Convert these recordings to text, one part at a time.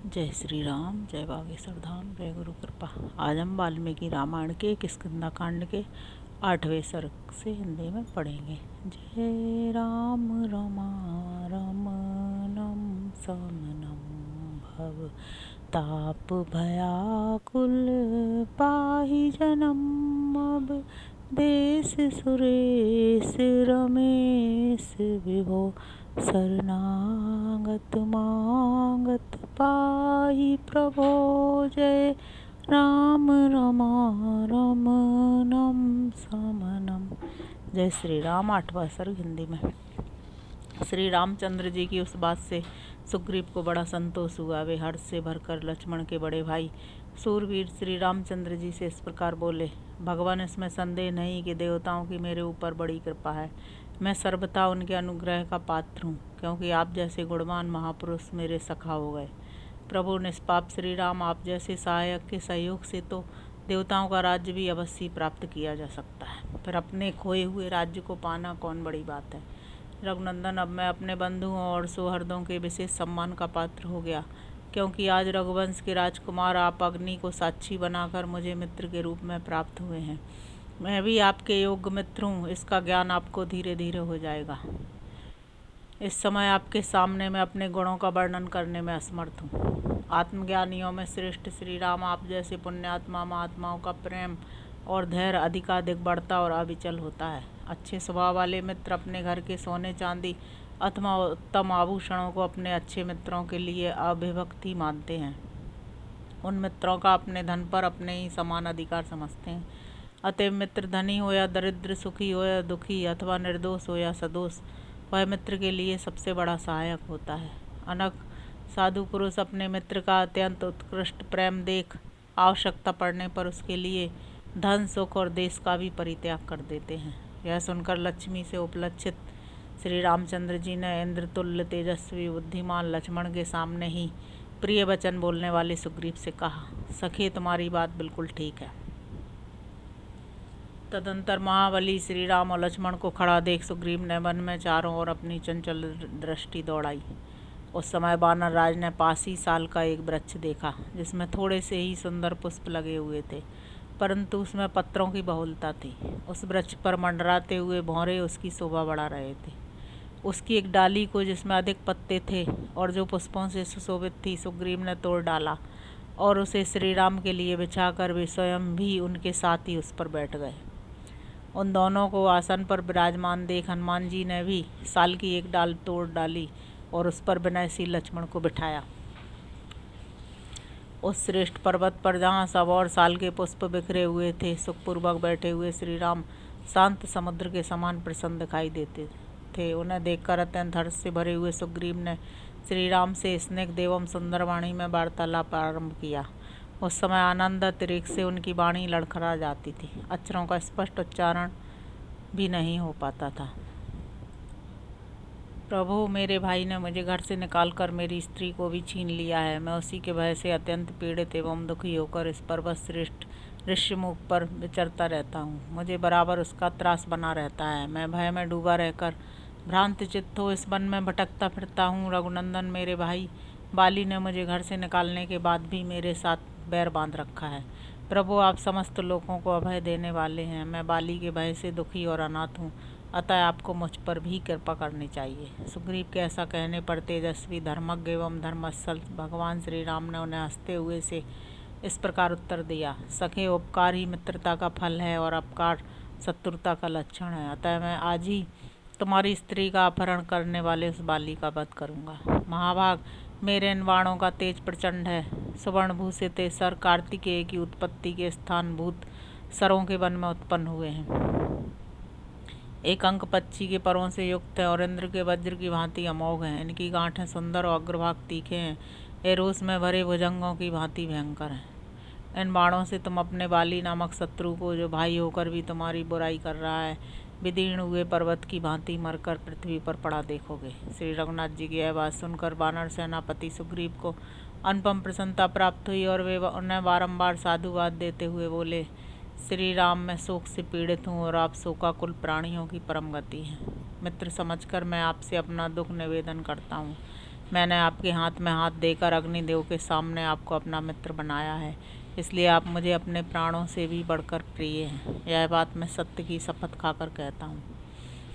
जय श्री राम, जय बागेश्वर धाम, जय गुरु कृपा। आज हम वाल्मीकि रामायण के किष्किंधा कांड के 8वें सर्ग से हिंदी में पढ़ेंगे। जय राम रमणम समनम भव ताप भयाकुल पाहि जनम। अब देश सुरेश रमेश विभो शरणागत मांगत पाहि प्रभो। जय राम रमणम समनम। जय श्री राम। 8वां सर्ग हिंदी में। श्री रामचंद्र जी की उस बात से सुग्रीव को बड़ा संतोष हुआ। वे हर्ष से भरकर लक्ष्मण के बड़े भाई सूरवीर श्री रामचंद्र जी से इस प्रकार बोले। भगवान, इसमें संदेह नहीं कि देवताओं की मेरे ऊपर बड़ी कृपा है। मैं सर्वथा उनके अनुग्रह का पात्र हूँ, क्योंकि आप जैसे गुणवान महापुरुष मेरे सखा हो गए। प्रभु निष्पाप श्री राम, आप जैसे सहायक के सहयोग से तो देवताओं का राज्य भी अवश्य प्राप्त किया जा सकता है, फिर अपने खोए हुए राज्य को पाना कौन बड़ी बात है। रघुनंदन, अब मैं अपने बंधुओं और सौहृदों के विशेष सम्मान का पात्र हो गया, क्योंकि आज रघुवंश के राजकुमार आप अग्नि को साक्षी बनाकर मुझे मित्र के रूप में प्राप्त हुए हैं। मैं भी आपके योग्य मित्र हूँ, इसका ज्ञान आपको धीरे धीरे हो जाएगा। इस समय आपके सामने मैं अपने गुणों का वर्णन करने में असमर्थ हूँ। आत्मज्ञानियों में श्रेष्ठ श्री राम, आप जैसे पुण्यात्मा महात्माओं का प्रेम और धैर्य अधिकाधिक बढ़ता और अविचल होता है। अच्छे स्वभाव वाले मित्र अपने घर के सोने चांदी अथवा उत्तम आभूषणों को अपने अच्छे मित्रों के लिए अभिभक्त ही मानते हैं। उन मित्रों का अपने धन पर अपने ही समान अधिकार समझते हैं। अतएव मित्र धनी हो या दरिद्र, सुखी हो या दुखी, अथवा निर्दोष हो या सदोष, वह मित्र के लिए सबसे बड़ा सहायक होता है। अनक साधु पुरुष अपने मित्र का अत्यंत उत्कृष्ट प्रेम देख आवश्यकता पड़ने पर उसके लिए धन, सुख और देश का भी परित्याग कर देते हैं। यह सुनकर लक्ष्मी से उपलक्षित श्री रामचंद्र जी ने इंद्रतुल्य तेजस्वी बुद्धिमान लक्ष्मण के सामने ही प्रिय वचन बोलने वाले सुग्रीव से कहा, सखे, तुम्हारी बात बिल्कुल ठीक है। तदंतर महाबली श्री राम और लक्ष्मण को खड़ा देख सुग्रीव ने वन में चारों ओर अपनी चंचल दृष्टि दौड़ाई। उस समय वानर राज ने पास ही साल का एक वृक्ष देखा, जिसमें थोड़े से ही सुंदर पुष्प लगे हुए थे, परंतु उसमें पत्रों की बहुलता थी। उस वृक्ष पर मंडराते हुए भौरे उसकी शोभा बढ़ा रहे थे। उसकी एक डाली को, जिसमें अधिक पत्ते थे और जो पुष्पों से सुशोभित थी, सुग्रीव ने तोड़ डाला और उसे श्री राम के लिए बिछाकर वे स्वयं भी उनके साथ ही उस पर बैठ गए। उन दोनों को आसन पर विराजमान देख हनुमान जी ने भी साल की एक डाल तोड़ डाली और उस पर विनयशील लक्ष्मण को बिठाया। उस श्रेष्ठ पर्वत पर जहाँ सब और साल के पुष्प बिखरे हुए थे, सुखपूर्वक बैठे हुए श्री राम शांत समुद्र के समान प्रसन्न दिखाई देते थे। उन्हें देखकर अत्यंत हर्ष से भरे हुए सुग्रीव ने श्री राम से स्निग्ध एवं सुंदर वाणी में वार्तालाप आरंभ किया। उस समय आनंद अतिरिक्त से उनकी वाणी लड़खड़ा जाती थी, अक्षरों का स्पष्ट उच्चारण भी नहीं हो पाता था। प्रभु, मेरे भाई ने मुझे घर से निकालकर मेरी स्त्री को भी छीन लिया है। मैं उसी के भय से अत्यंत पीड़ित एवं दुखी होकर इस पर्वत श्रेष्ठ ऋषिमुख पर विचरता रहता हूँ। मुझे बराबर उसका त्रास बना रहता है। मैं भय में डूबा रहकर भ्रांत चित्त हो इस वन में भटकता फिरता हूँ। रघुनंदन, मेरे भाई बाली ने मुझे घर से निकालने के बाद भी मेरे साथ बैर बांध रखा है। प्रभु, आप समस्त लोगों को अभय देने वाले हैं। मैं बाली के भय से दुखी और अनाथ हूँ, अतः आपको मुझ पर भी कृपा करनी चाहिए। सुग्रीव के ऐसा कहने पर तेजस्वी, धर्मज्ञ एवं धर्मस्थल भगवान श्री राम ने उन्हें हंसते हुए से इस प्रकार उत्तर दिया, सखे, उपकार ही मित्रता का फल है और अपकार शत्रुता का लक्षण है। अतः मैं आज ही तुम्हारी स्त्री का अपहरण करने वाले उस बाली का वध करूँगा। महाभाग, मेरे इन बाणों का तेज प्रचंड है। सुवर्ण भूषित सर कार्तिकेय की उत्पत्ति के स्थान भूत सरों के वन में उत्पन्न हुए हैं। एक अंक पक्षी के परों से युक्त है और इंद्र के वज्र की भांति अमोघ हैं। इनकी गांठें सुंदर और अग्रभाग तीखे हैं। ये रोष में भरे भुजंगों की भांति भयंकर हैं। इन बाणों से तुम अपने बाली नामक शत्रु को, जो भाई होकर भी तुम्हारी बुराई कर रहा है, विदीर्ण हुए पर्वत की भांति मरकर पृथ्वी पर पड़ा देखोगे। श्री रघुनाथ जी की यह बात सुनकर वानर सेनापति सुग्रीव को अनुपम प्रसन्नता प्राप्त हुई और वे उन्हें बारंबार साधुवाद देते हुए बोले, श्री राम, मैं शोक से पीड़ित हूँ और आप शोकाकुल प्राणियों की परम गति हैं। मित्र समझकर मैं आपसे अपना दुख निवेदन करता हूँ। मैंने आपके हाथ में हाथ देकर अग्निदेव के सामने आपको अपना मित्र बनाया है, इसलिए आप मुझे अपने प्राणों से भी बढ़कर प्रिय हैं। यह बात मैं सत्य की शपथ खाकर कहता हूँ।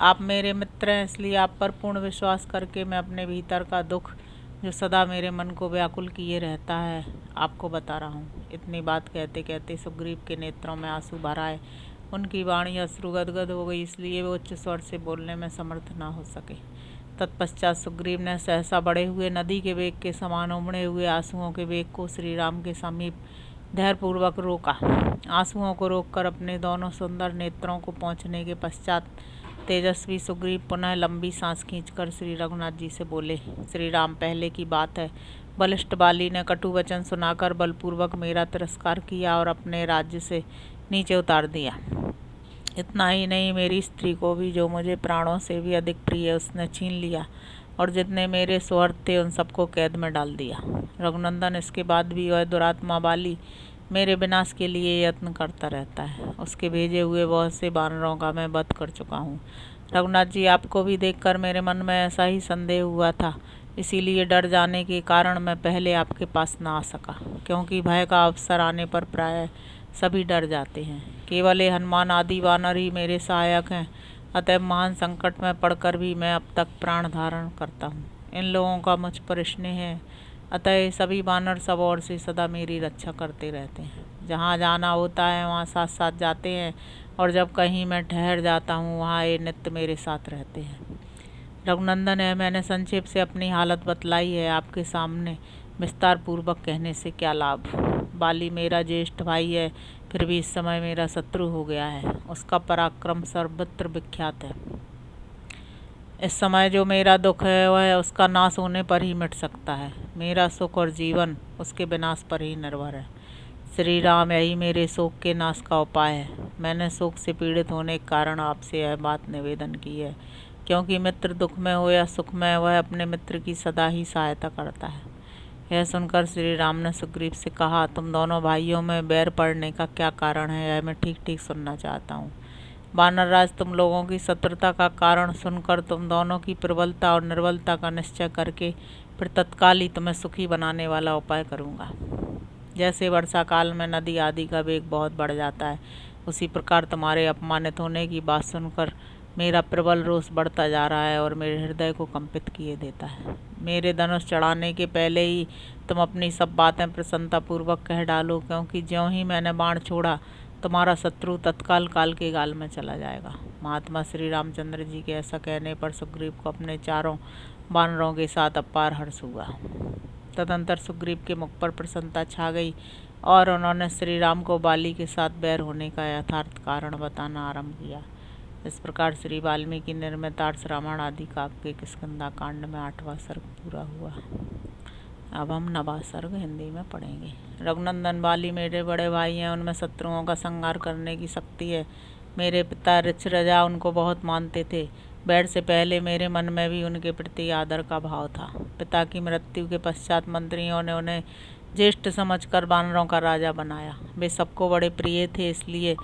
आप मेरे मित्र हैं, इसलिए आप पर पूर्ण विश्वास करके मैं अपने भीतर का दुख, जो सदा मेरे मन को व्याकुल किए रहता है, आपको बता रहा हूँ। इतनी बात कहते कहते सुग्रीव के नेत्रों में आंसू भर आए। उनकी वाणी अश्रु गदगद हो गई, इसलिए वे उच्च स्वर से बोलने में समर्थ न हो सके। तत्पश्चात सुग्रीव ने सहसा बढ़े हुए नदी के वेग के समान उमड़े हुए आंसुओं के वेग को श्री राम के समीप धैर्यपूर्वक रोका। आंसुओं को रोककर अपने दोनों सुंदर नेत्रों को पहुँचने के पश्चात तेजस्वी सुग्रीव पुनः लंबी सांस खींचकर श्री रघुनाथ जी से बोले, श्री राम, पहले की बात है, बलिष्ठ बाली ने कटु वचन सुनाकर बलपूर्वक मेरा तिरस्कार किया और अपने राज्य से नीचे उतार दिया। इतना ही नहीं, मेरी स्त्री को भी, जो मुझे प्राणों से भी अधिक प्रिय है, उसने छीन लिया और जितने मेरे सुहृद थे उन सबको कैद में डाल दिया। रघुनंदन, इसके बाद भी वह दुरात्मा बाली मेरे विनाश के लिए यत्न करता रहता है। उसके भेजे हुए बहुत से वानरों का मैं वध कर चुका हूँ। रघुनाथ जी, आपको भी देखकर मेरे मन में ऐसा ही संदेह हुआ था, इसीलिए डर जाने के कारण मैं पहले आपके पास न आ सका, क्योंकि भय का अवसर आने पर प्रायः सभी डर जाते हैं। केवल ये हनुमान आदि वानर ही मेरे सहायक हैं, अतः महान संकट में पड़कर भी मैं अब तक प्राण धारण करता हूँ। इन लोगों का मुझ पर स्नेह है, अतः ये सभी वानर सब ओर से सदा मेरी रक्षा करते रहते हैं। जहाँ जाना होता है वहाँ साथ साथ जाते हैं, और जब कहीं मैं ठहर जाता हूँ वहाँ ये नित्य मेरे साथ रहते हैं। रघुनंदन है, मैंने संक्षेप से अपनी हालत बतलाई है, आपके सामने विस्तार पूर्वक कहने से क्या लाभ। बाली मेरा ज्येष्ठ भाई है, फिर भी इस समय मेरा शत्रु हो गया है। उसका पराक्रम सर्वत्र विख्यात है। इस समय जो मेरा दुख है वह उसका नाश होने पर ही मिट सकता है। मेरा सुख और जीवन उसके विनाश पर ही निर्भर है। श्री राम, यही मेरे शोक के नाश का उपाय है। मैंने शोक से पीड़ित होने के कारण आपसे यह बात निवेदन की है, क्योंकि मित्र दुख में हो या सुख में, वह अपने मित्र की सदा ही सहायता करता है। यह सुनकर श्री राम ने सुग्रीव से कहा, तुम दोनों भाइयों में बैर पड़ने का क्या कारण है, यह मैं ठीक ठीक सुनना चाहता हूँ। वानरराज, तुम लोगों की शत्रुता का कारण सुनकर तुम दोनों की प्रबलता और निर्बलता का निश्चय करके फिर तत्काल ही तुम्हें सुखी बनाने वाला उपाय करूँगा। जैसे वर्षा काल में नदी आदि का वेग बहुत बढ़ जाता है, उसी प्रकार तुम्हारे अपमानित होने की बात सुनकर मेरा प्रबल रोष बढ़ता जा रहा है और मेरे हृदय को कंपित किए देता है। मेरे धनुष चढ़ाने के पहले ही तुम अपनी सब बातें प्रसन्नतापूर्वक कह डालो, क्योंकि ज्यों ही मैंने बाण छोड़ा तुम्हारा शत्रु तत्काल काल के गाल में चला जाएगा। महात्मा श्री रामचंद्र जी के ऐसा कहने पर सुग्रीव को अपने चारों वानरों के साथ अपार हर्ष हुआ। तदंतर सुग्रीव के मुख पर प्रसन्नता छा गई और उन्होंने श्री राम को बाली के साथ बैर होने का यथार्थ कारण बताना आरंभ किया। इस प्रकार श्री वाल्मीकि निर्मित आर्ष रामायण आदि काव्य के किष्किंधा कांड में 8वां सर्ग पूरा हुआ। अब हम 9वां सर्ग हिंदी में पढ़ेंगे। रघुनंदन, बाली मेरे बड़े भाई हैं, उनमें शत्रुओं का संहार करने की शक्ति है। मेरे पिता ऋक्षराजा उनको बहुत मानते थे। बैर से पहले मेरे मन में भी उनके प्रति आदर का भाव था। पिता की मृत्यु के पश्चात मंत्रियों ने उन्हें ज्येष्ठ समझकर वानरों का राजा बनाया। वे सबको बड़े प्रिय थे, इसलिए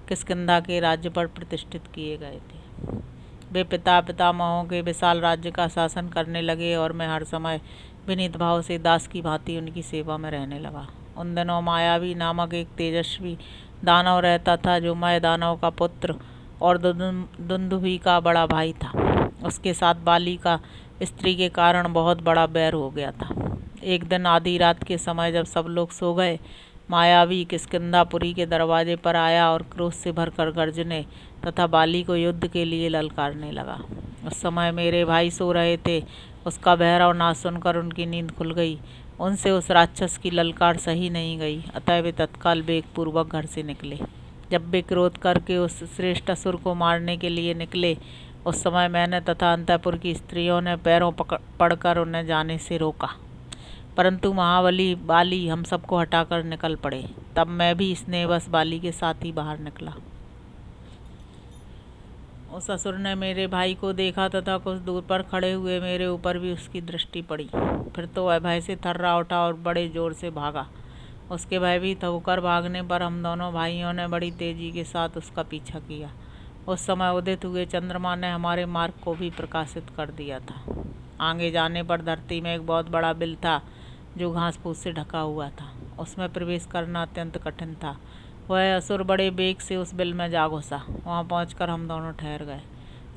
किष्किंधा के राज्य पर प्रतिष्ठित किए गए थे। वे पितामहों के विशाल राज्य का शासन करने लगे और मैं हर समय विनीत भाव से दास की भांति उनकी सेवा में रहने लगा। उन दिनों मायावी नामक एक तेजस्वी दानव रहता था, जो मय दानव का पुत्र और दुंदुभि का बड़ा भाई था। उसके साथ बाली का स्त्री के कारण बहुत बड़ा बैर हो गया था। एक दिन आधी रात के समय जब सब लोग सो गए, मायावी किष्किंधापुरी के दरवाजे पर आया और क्रोध से भरकर गर्जने तथा बाली को युद्ध के लिए ललकारने लगा। उस समय मेरे भाई सो रहे थे। उसका बहराव नाद सुनकर उनकी नींद खुल गई। उनसे उस राक्षस की ललकार सही नहीं गई, अतः वे तत्काल वेगपूर्वक घर से निकले। जब वे क्रोध करके उस श्रेष्ठ असुर को मारने के लिए निकले, उस समय मैंने तथा अंतःपुर की स्त्रियों ने पैरों पड़कर उन्हें जाने से रोका, परंतु महाबली बाली हम सबको हटाकर निकल पड़े। तब मैं भी स्नेहवश बाली के साथ ही बाहर निकला। उस असुर ने मेरे भाई को देखा तथा कुछ दूर पर खड़े हुए मेरे ऊपर भी उसकी दृष्टि पड़ी। फिर तो वह भय से थर्रा उठा और बड़े जोर से भागा। उसके भयभीत होकर भागने पर हम दोनों भाइयों ने बड़ी तेजी के साथ उसका पीछा किया। उस समय उदित हुए चंद्रमा ने हमारे मार्ग को भी प्रकाशित कर दिया था। आगे जाने पर धरती में एक बहुत बड़ा बिल था जो घास फूस से ढका हुआ था। उसमें प्रवेश करना अत्यंत कठिन था। वह असुर बड़े बेग से उस बिल में जा घुसा। वहाँ पहुंचकर हम दोनों ठहर गए।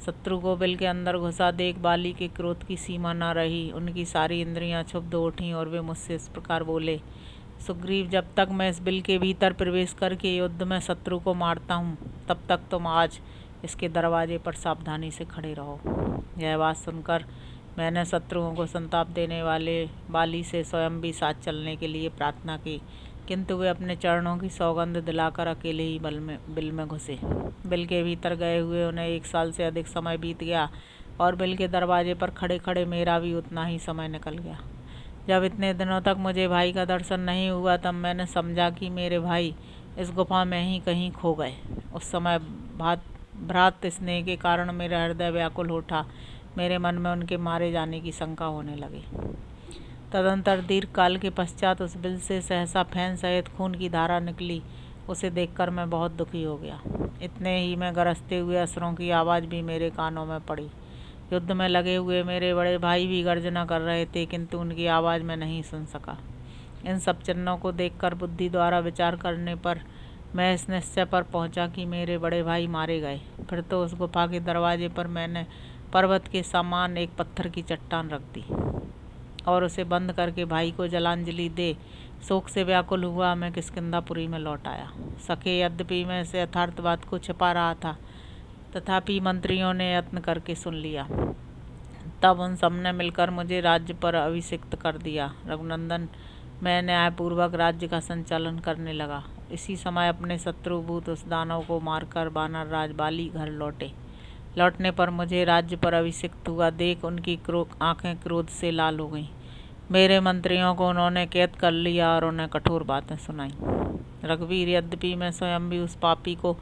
शत्रु को बिल के अंदर घुसा देख बाली के क्रोध की सीमा न रही। उनकी सारी इंद्रियां क्षुब्ध उठीं और वे मुझसे इस प्रकार बोले, सुग्रीव, जब तक मैं इस बिल के भीतर प्रवेश करके युद्ध में शत्रु को मारता हूँ, तब तक तुम आज इसके दरवाजे पर सावधानी से खड़े रहो। यह बात सुनकर मैंने शत्रुओं को संताप देने वाले बाली से स्वयं भी साथ चलने के लिए प्रार्थना की, किंतु वे अपने चरणों की सौगंध दिलाकर अकेले ही बिल में घुसे। बिल के भीतर गए हुए उन्हें 1 साल से अधिक समय बीत गया और बिल के दरवाजे पर खड़े खड़े मेरा भी उतना ही समय निकल गया। जब इतने दिनों तक मुझे भाई का दर्शन नहीं हुआ, तब मैंने समझा कि मेरे भाई इस गुफा में ही कहीं खो गए। उस समय भ्रात स्नेह के कारण मेरा हृदय व्याकुल उठा। मेरे मन में उनके मारे जाने की शंका होने लगी। तदंतर दीर्घ काल के पश्चात उस बिल से सहसा फैन सहित खून की धारा निकली। उसे देखकर मैं बहुत दुखी हो गया। इतने ही में गरजते हुए असुरों की आवाज़ भी मेरे कानों में पड़ी। युद्ध में लगे हुए मेरे बड़े भाई भी गर्जना कर रहे थे, किंतु उनकी आवाज़ मैं नहीं सुन सका। इन सब चिन्हों को देखकर बुद्धि द्वारा विचार करने पर मैं इस निश्चय पर पहुंचा कि मेरे बड़े भाई मारे गए। फिर तो उस गुफा के दरवाजे पर मैंने पर्वत के समान एक पत्थर की चट्टान रख दी और उसे बंद करके भाई को जलांजलि दे शोक से व्याकुल हुआ मैं किष्किंधापुरी में लौट आया। सखे, यद्यपि मैं इसे यथार्थ बात को छिपा रहा था, तथापि मंत्रियों ने यत्न करके सुन लिया। तब उन सबने मिलकर मुझे राज्य पर अभिषिक्त कर दिया। रघुनंदन, मैं न्यायपूर्वक राज्य का संचालन करने लगा। इसी समय अपने शत्रुभूत उस दानव को मारकर वानर राज बाली घर लौटे। लौटने पर मुझे राज्य पर अभिषिक्त हुआ देख उनकी आंखें क्रोध से लाल हो गईं। मेरे मंत्रियों को उन्होंने कैद कर लिया और उन्हें कठोर बातें सुनाई। रघुवीर, यद्यपि मैं स्वयं भी उस पापी को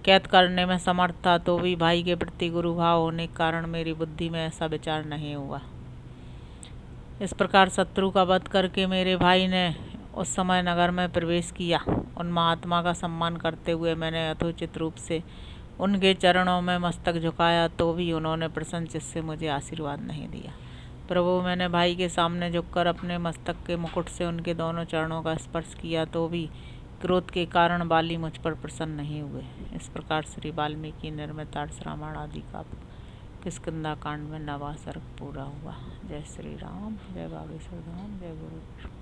कैद करने में समर्थ था, तो भी भाई के प्रति गुरुभाव होने के कारण मेरी बुद्धि में ऐसा विचार नहीं हुआ। इस प्रकार शत्रु का वध करके मेरे भाई ने उस समय नगर में प्रवेश किया। उन महात्मा का सम्मान करते हुए मैंने यथोचित रूप से उनके चरणों में मस्तक झुकाया, तो भी उन्होंने प्रसन्न चित्त से मुझे आशीर्वाद नहीं दिया। प्रभु, मैंने भाई के सामने झुककर अपने मस्तक के मुकुट से उनके दोनों चरणों का स्पर्श किया, तो भी क्रोध के कारण बाली मुझ पर प्रसन्न नहीं हुए। इस प्रकार श्री वाल्मीकि निर्मित रामायण आदि का किष्किंधा कांड में 9वां सर्ग पूरा हुआ। जय श्री राम, जय बागेश्वर धाम, जय गुरु।